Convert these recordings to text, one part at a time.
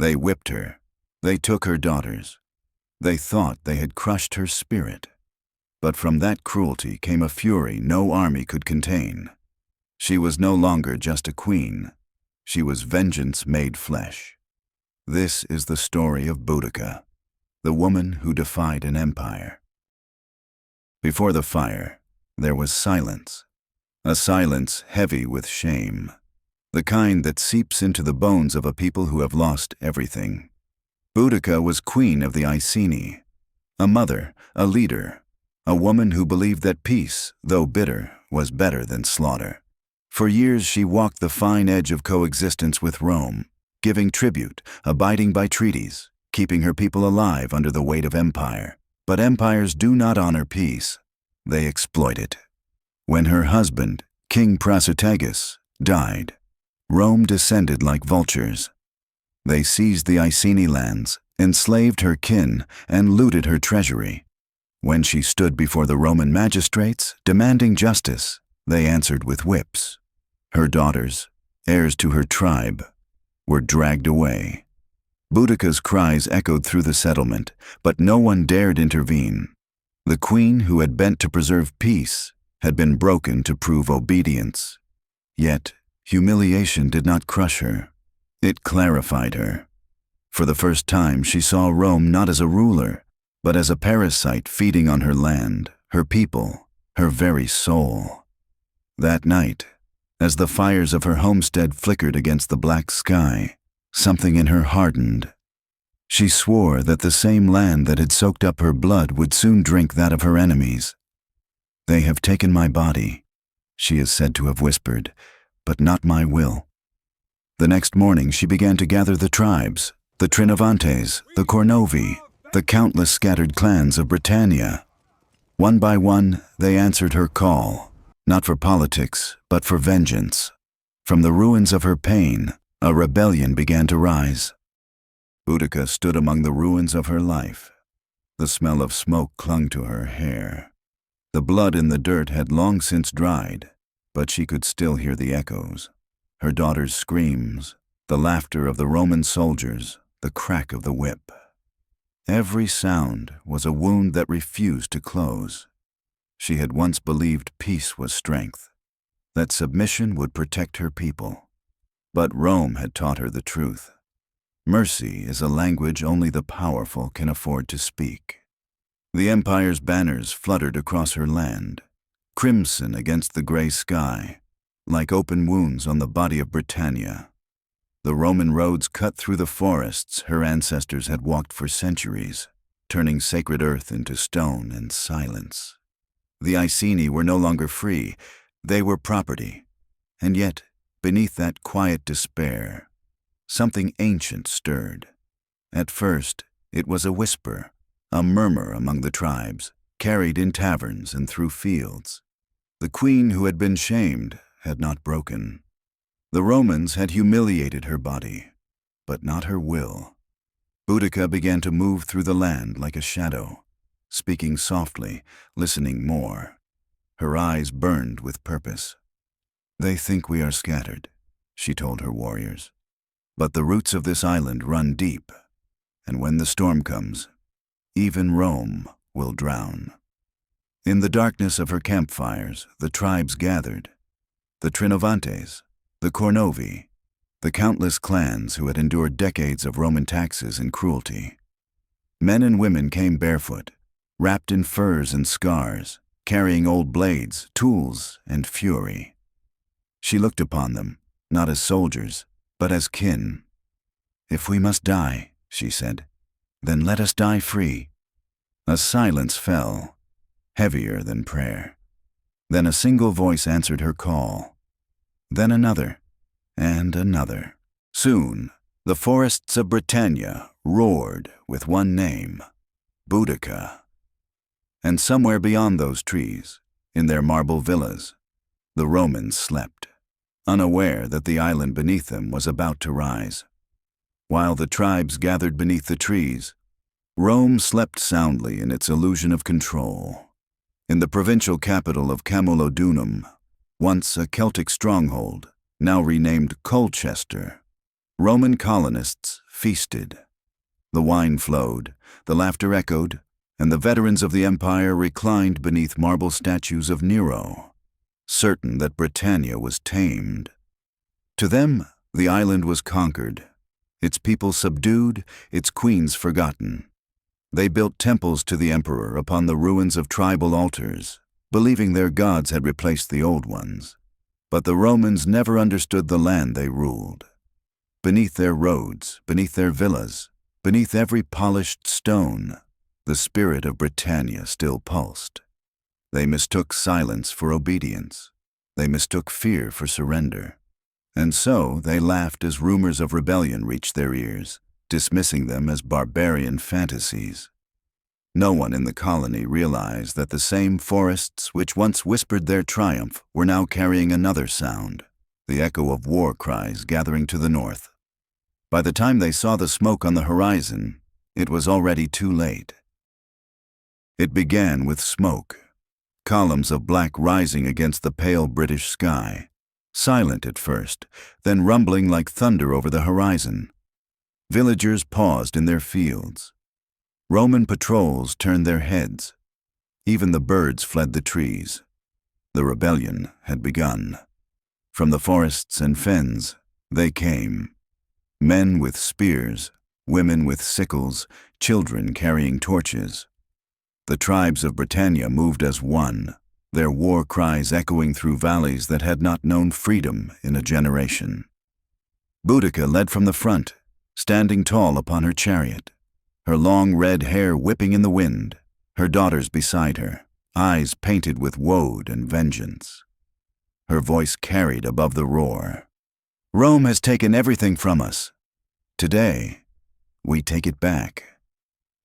They whipped her. They took her daughters. They thought they had crushed her spirit. But from that cruelty came a fury no army could contain. She was no longer just a queen. She was vengeance made flesh. This is the story of Boudica, the woman who defied an empire. Before the fire, there was silence, a silence heavy with shame, the kind that seeps into the bones of a people who have lost everything. Boudica was queen of the Iceni, a mother, a leader, a woman who believed that peace, though bitter, was better than slaughter. For years she walked the fine edge of coexistence with Rome, giving tribute, abiding by treaties, keeping her people alive under the weight of empire. But empires do not honor peace. They exploit it. When her husband, King ப்ρασιτέγης, died, Rome descended like vultures. They seized the Iceni lands, enslaved her kin, and looted her treasury. When she stood before the Roman magistrates, demanding justice, they answered with whips. Her daughters, heirs to her tribe, were dragged away. Boudica's cries echoed through the settlement, but no one dared intervene. The queen who had bent to preserve peace had been broken to prove obedience. Yet, humiliation did not crush her. It clarified her. For the first time, she saw Rome not as a ruler, but as a parasite feeding on her land, her people, her very soul. That night, as the fires of her homestead flickered against the black sky, something in her hardened. She swore that the same land that had soaked up her blood would soon drink that of her enemies. "They have taken my body," she is said to have whispered, "but not my will." The next morning she began to gather the tribes, the Trinovantes, the Cornovi, the countless scattered clans of Britannia. One by one, they answered her call, not for politics, but for vengeance. From the ruins of her pain, a rebellion began to rise. Boudica stood among the ruins of her life. The smell of smoke clung to her hair. The blood in the dirt had long since dried, but she could still hear the echoes. Her daughters' screams, the laughter of the Roman soldiers, the crack of the whip. Every sound was a wound that refused to close. She had once believed peace was strength, that submission would protect her people. But Rome had taught her the truth. Mercy is a language only the powerful can afford to speak. The empire's banners fluttered across her land, crimson against the gray sky, like open wounds on the body of Britannia. The Roman roads cut through the forests her ancestors had walked for centuries, turning sacred earth into stone and silence. The Iceni were no longer free, they were property. And yet, beneath that quiet despair, something ancient stirred. At first, it was a whisper, a murmur among the tribes, carried in taverns and through fields. The queen who had been shamed had not broken. The Romans had humiliated her body, but not her will. Boudica began to move through the land like a shadow, speaking softly, listening more. Her eyes burned with purpose. "They think we are scattered," she told her warriors. "But the roots of this island run deep, and when the storm comes, even Rome will drown." In the darkness of her campfires, the tribes gathered. The Trinovantes, the Cornovi, the countless clans who had endured decades of Roman taxes and cruelty. Men and women came barefoot, wrapped in furs and scars, carrying old blades, tools, and fury. She looked upon them, not as soldiers, but as kin. "If we must die," she said, "then let us die free." A silence fell, heavier than prayer. Then a single voice answered her call. Then another, and another. Soon, the forests of Britannia roared with one name, Boudica. And somewhere beyond those trees, in their marble villas, the Romans slept, unaware that the island beneath them was about to rise. While the tribes gathered beneath the trees, Rome slept soundly in its illusion of control. In the provincial capital of Camulodunum, once a Celtic stronghold, now renamed Colchester, Roman colonists feasted. The wine flowed, the laughter echoed, and the veterans of the empire reclined beneath marble statues of Nero, certain that Britannia was tamed. To them, the island was conquered, its people subdued, its queens forgotten. They built temples to the emperor upon the ruins of tribal altars, believing their gods had replaced the old ones. But the Romans never understood the land they ruled. Beneath their roads, beneath their villas, beneath every polished stone, the spirit of Britannia still pulsed. They mistook silence for obedience. They mistook fear for surrender. And so they laughed as rumors of rebellion reached their ears, dismissing them as barbarian fantasies. No one in the colony realized that the same forests which once whispered their triumph were now carrying another sound, the echo of war cries gathering to the north. By the time they saw the smoke on the horizon, it was already too late. It began with smoke, columns of black rising against the pale British sky, silent at first, then rumbling like thunder over the horizon. Villagers paused in their fields. Roman patrols turned their heads. Even the birds fled the trees. The rebellion had begun. From the forests and fens, they came. Men with spears, women with sickles, children carrying torches. The tribes of Britannia moved as one, their war cries echoing through valleys that had not known freedom in a generation. Boudica led from the front, standing tall upon her chariot, her long red hair whipping in the wind, her daughters beside her, eyes painted with woad and vengeance. Her voice carried above the roar. Rome has taken everything from us. Today, we take it back.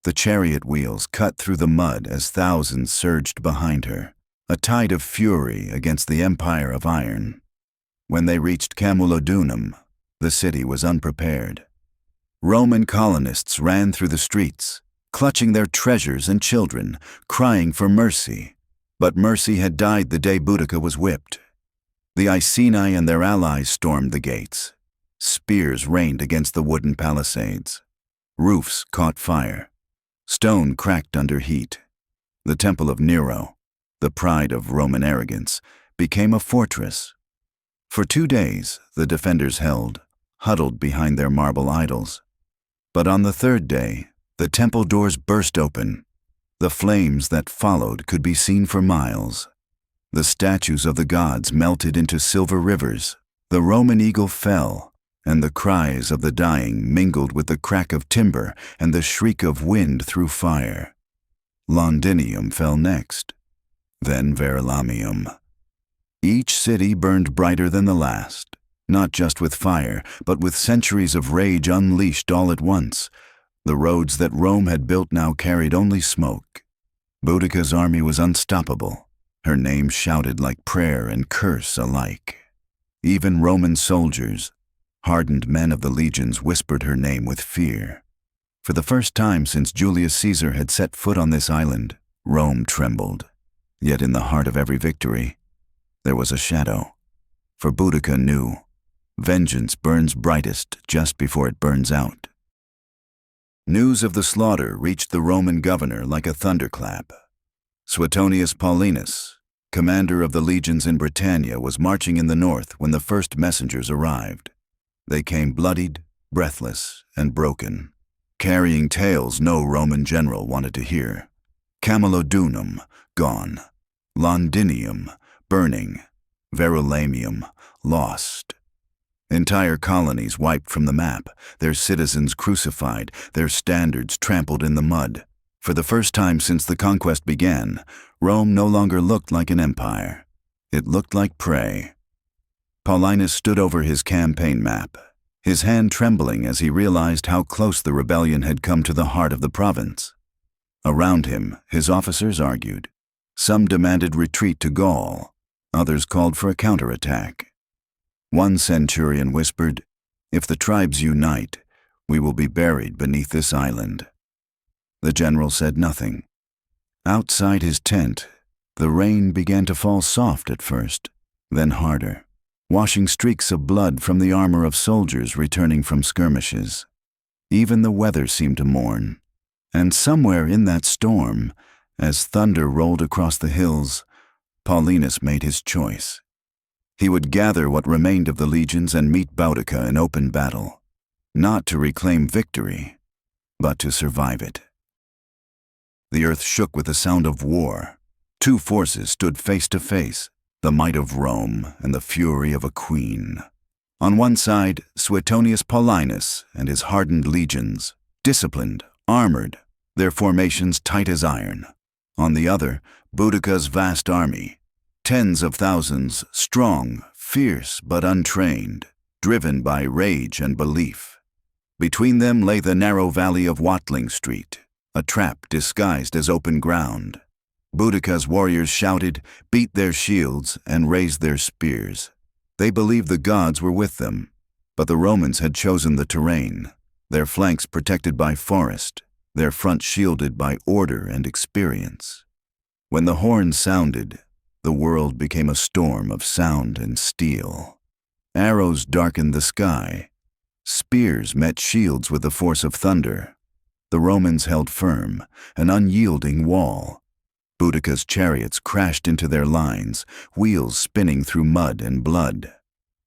The chariot wheels cut through the mud as thousands surged behind her, a tide of fury against the empire of iron. When they reached Camulodunum, the city was unprepared. Roman colonists ran through the streets, clutching their treasures and children, crying for mercy. But mercy had died the day Boudica was whipped. The Iceni and their allies stormed the gates. Spears rained against the wooden palisades. Roofs caught fire. Stone cracked under heat. The temple of Nero, the pride of Roman arrogance, became a fortress. For 2 days, the defenders held, huddled behind their marble idols. But on the 3rd day, the temple doors burst open. The flames that followed could be seen for miles. The statues of the gods melted into silver rivers. The Roman eagle fell, and the cries of the dying mingled with the crack of timber and the shriek of wind through fire. Londinium fell next, then Verulamium. Each city burned brighter than the last, not just with fire, but with centuries of rage unleashed all at once. The roads that Rome had built now carried only smoke. Boudica's army was unstoppable. Her name shouted like prayer and curse alike. Even Roman soldiers, hardened men of the legions, whispered her name with fear. For the first time since Julius Caesar had set foot on this island, Rome trembled. Yet in the heart of every victory, there was a shadow. For Boudica knew, vengeance burns brightest just before it burns out. News of the slaughter reached the Roman governor like a thunderclap. Suetonius Paulinus, commander of the legions in Britannia, was marching in the north when the first messengers arrived. They came bloodied, breathless, and broken, carrying tales no Roman general wanted to hear. Camulodunum, gone. Londinium, burning. Verulamium, lost. Entire colonies wiped from the map, their citizens crucified, their standards trampled in the mud. For the first time since the conquest began, Rome no longer looked like an empire. It looked like prey. Paulinus stood over his campaign map, his hand trembling as he realized how close the rebellion had come to the heart of the province. Around him, his officers argued. Some demanded retreat to Gaul, others called for a counterattack. One centurion whispered, "If the tribes unite, we will be buried beneath this island." The general said nothing. Outside his tent, the rain began to fall soft at first, then harder, washing streaks of blood from the armor of soldiers returning from skirmishes. Even the weather seemed to mourn. And somewhere in that storm, as thunder rolled across the hills, Paulinus made his choice. He would gather what remained of the legions and meet Boudica in open battle, not to reclaim victory, but to survive it. The earth shook with the sound of war. Two forces stood face to face, the might of Rome and the fury of a queen. On one side, Suetonius Paulinus and his hardened legions, disciplined, armored, their formations tight as iron. On the other, Boudica's vast army, tens of thousands, strong, fierce but untrained, driven by rage and belief. Between them lay the narrow valley of Watling Street, a trap disguised as open ground. Boudica's warriors shouted, beat their shields, and raised their spears. They believed the gods were with them, but the Romans had chosen the terrain, their flanks protected by forest, their front shielded by order and experience. When the horn sounded, the world became a storm of sound and steel. Arrows darkened the sky. Spears met shields with the force of thunder. The Romans held firm, an unyielding wall. Boudica's chariots crashed into their lines, wheels spinning through mud and blood.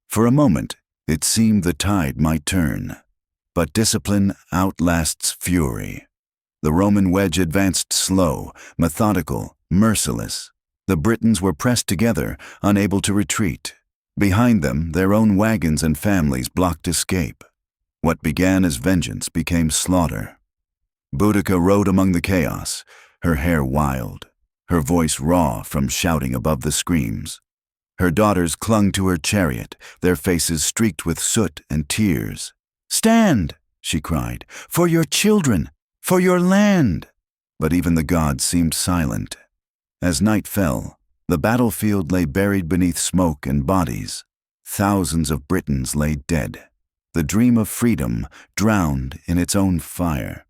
For a moment, it seemed the tide might turn. But discipline outlasts fury. The Roman wedge advanced slow, methodical, merciless. The Britons were pressed together, unable to retreat. Behind them, their own wagons and families blocked escape. What began as vengeance became slaughter. Boudica rode among the chaos, her hair wild, her voice raw from shouting above the screams. Her daughters clung to her chariot, their faces streaked with soot and tears. "Stand," she cried, "for your children, for your land!" But even the gods seemed silent. As night fell, the battlefield lay buried beneath smoke and bodies. Thousands of Britons lay dead, the dream of freedom drowned in its own fire.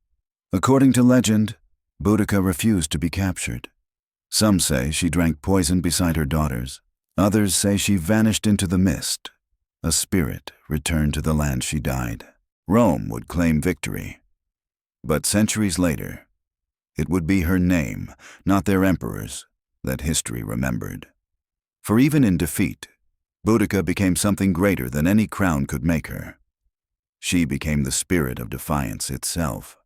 According to legend, Boudica refused to be captured. Some say she drank poison beside her daughters. Others say she vanished into the mist. A spirit returned to the land she died. Rome would claim victory. But centuries later, it would be her name, not their emperors, that history remembered. For even in defeat, Boudica became something greater than any crown could make her. She became the spirit of defiance itself.